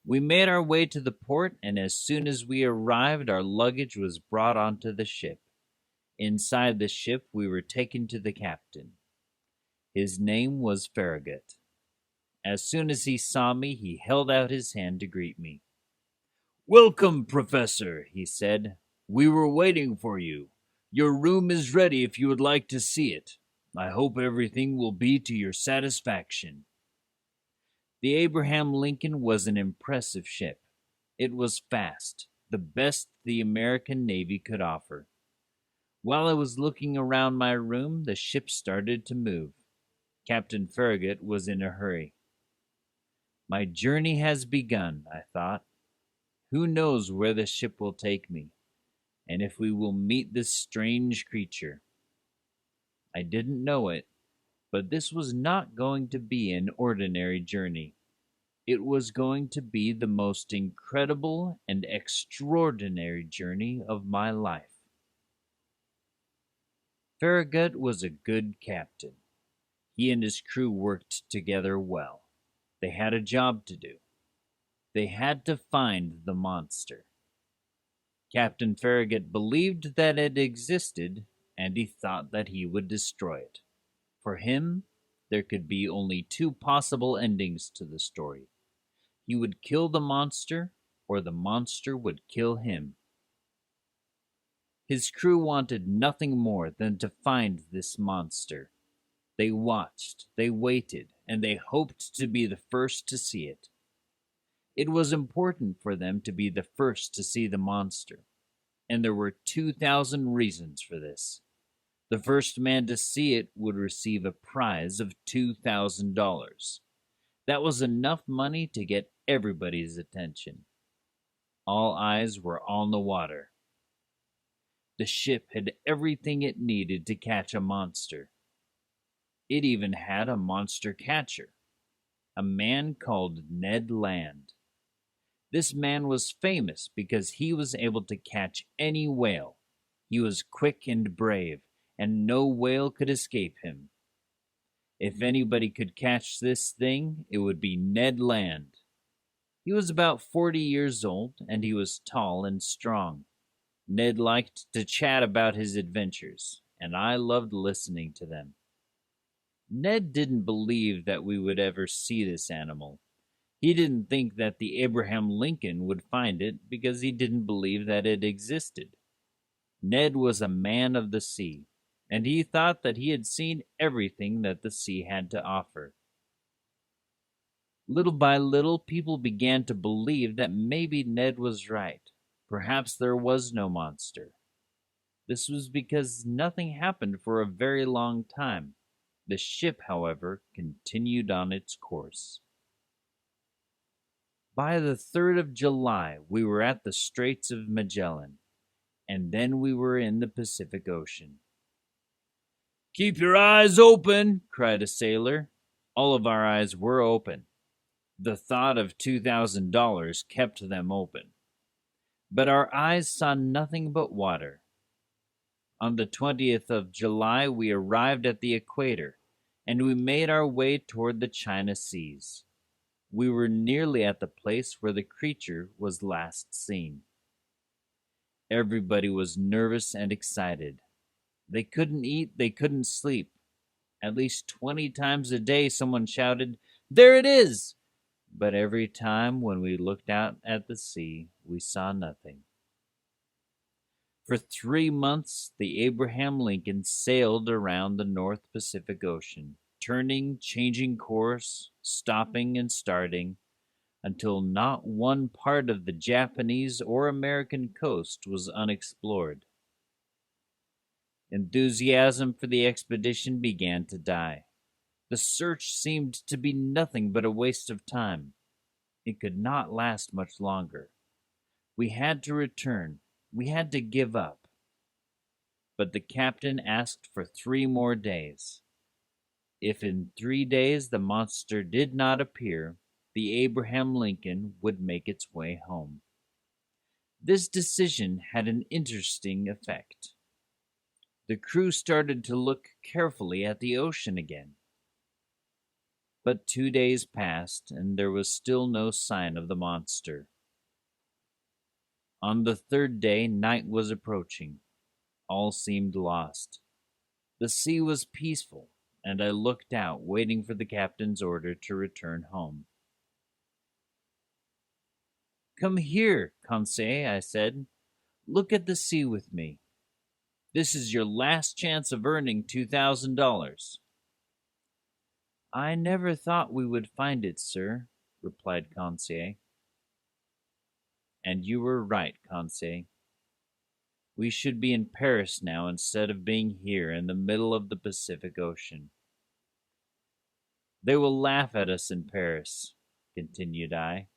We made our way to the port, and as soon as we arrived, our luggage was brought onto the ship. Inside the ship, we were taken to the captain. His name was Farragut. As soon as he saw me, he held out his hand to greet me. "Welcome, Professor," he said. "We were waiting for you. Your room is ready if you would like to see it. I hope everything will be to your satisfaction." The Abraham Lincoln was an impressive ship. It was fast, the best the American Navy could offer. While I was looking around my room, the ship started to move. Captain Farragut was in a hurry. My journey has begun, I thought. Who knows where the ship will take me, and if we will meet this strange creature. I didn't know it, but this was not going to be an ordinary journey. It was going to be the most incredible and extraordinary journey of my life. Farragut was a good captain. He and his crew worked together well. They had a job to do. They had to find the monster. Captain Farragut believed that it existed, and he thought that he would destroy it. For him, there could be only two possible endings to the story. He would kill the monster, or the monster would kill him. His crew wanted nothing more than to find this monster. They watched, they waited, and they hoped to be the first to see it. It was important for them to be the first to see the monster, and there were 2,000 reasons for this. The first man to see it would receive a prize of $2,000. That was enough money to get everybody's attention. All eyes were on the water. The ship had everything it needed to catch a monster. It even had a monster catcher, a man called Ned Land. This man was famous because he was able to catch any whale. He was quick and brave, and no whale could escape him. If anybody could catch this thing, it would be Ned Land. He was about 40 years old, and he was tall and strong. Ned liked to chat about his adventures, and I loved listening to them. Ned didn't believe that we would ever see this animal. He didn't think that the Abraham Lincoln would find it because he didn't believe that it existed. Ned was a man of the sea, and he thought that he had seen everything that the sea had to offer. Little by little, people began to believe that maybe Ned was right. Perhaps there was no monster. This was because nothing happened for a very long time. The ship, however, continued on its course. By the 3rd of July, we were at the Straits of Magellan, and then we were in the Pacific Ocean. "Keep your eyes open," cried a sailor. All of our eyes were open. The thought of $2,000 kept them open. But our eyes saw nothing but water. On the 20th of July, we arrived at the equator, and we made our way toward the China Seas. We were nearly at the place where the creature was last seen. Everybody was nervous and excited. They couldn't eat, they couldn't sleep. At least 20 times a day someone shouted, "There it is!" But every time when we looked out at the sea, we saw nothing. For 3 months, the Abraham Lincoln sailed around the North Pacific Ocean, turning, changing course, stopping and starting, until not one part of the Japanese or American coast was unexplored. Enthusiasm for the expedition began to die. The search seemed to be nothing but a waste of time. It could not last much longer. We had to return. We had to give up. But the captain asked for 3 more days. If in 3 days the monster did not appear, the Abraham Lincoln would make its way home. This decision had an interesting effect. The crew started to look carefully at the ocean again. But 2 days passed, and there was still no sign of the monster. On the third day, night was approaching. All seemed lost. The sea was peaceful, and I looked out, waiting for the captain's order to return home. "Come here, Conseil," I said. "Look at the sea with me. This is your last chance of earning $2,000. "I never thought we would find it, sir," replied Conseil. "And you were right, Conseil. We should be in Paris now instead of being here in the middle of the Pacific Ocean. They will laugh at us in Paris," continued I.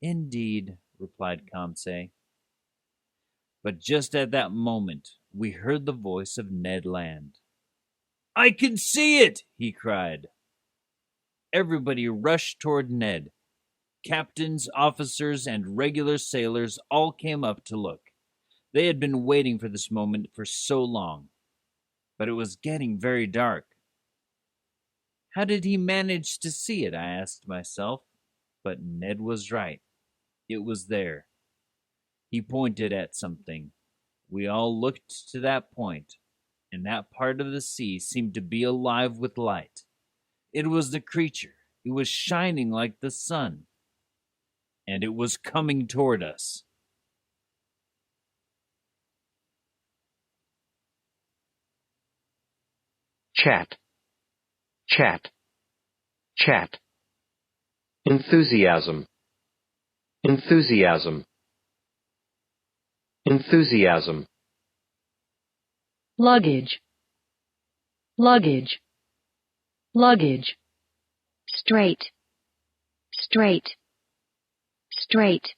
"Indeed," replied Conseil. But just at that moment, we heard the voice of Ned Land. "I can see it!" he cried. Everybody rushed toward Ned. Captains, officers, and regular sailors all came up to look. They had been waiting for this moment for so long. But it was getting very dark. How did he manage to see it, I asked myself. But Ned was right. It was there. He pointed at something. We all looked to that point, and that part of the sea seemed to be alive with light. It was the creature. It was shining like the sun. And it was coming toward us. Chat. Chat. Chat. Enthusiasm. Enthusiasm. Enthusiasm. Luggage. Luggage. Luggage. Straight. Straight. Straight.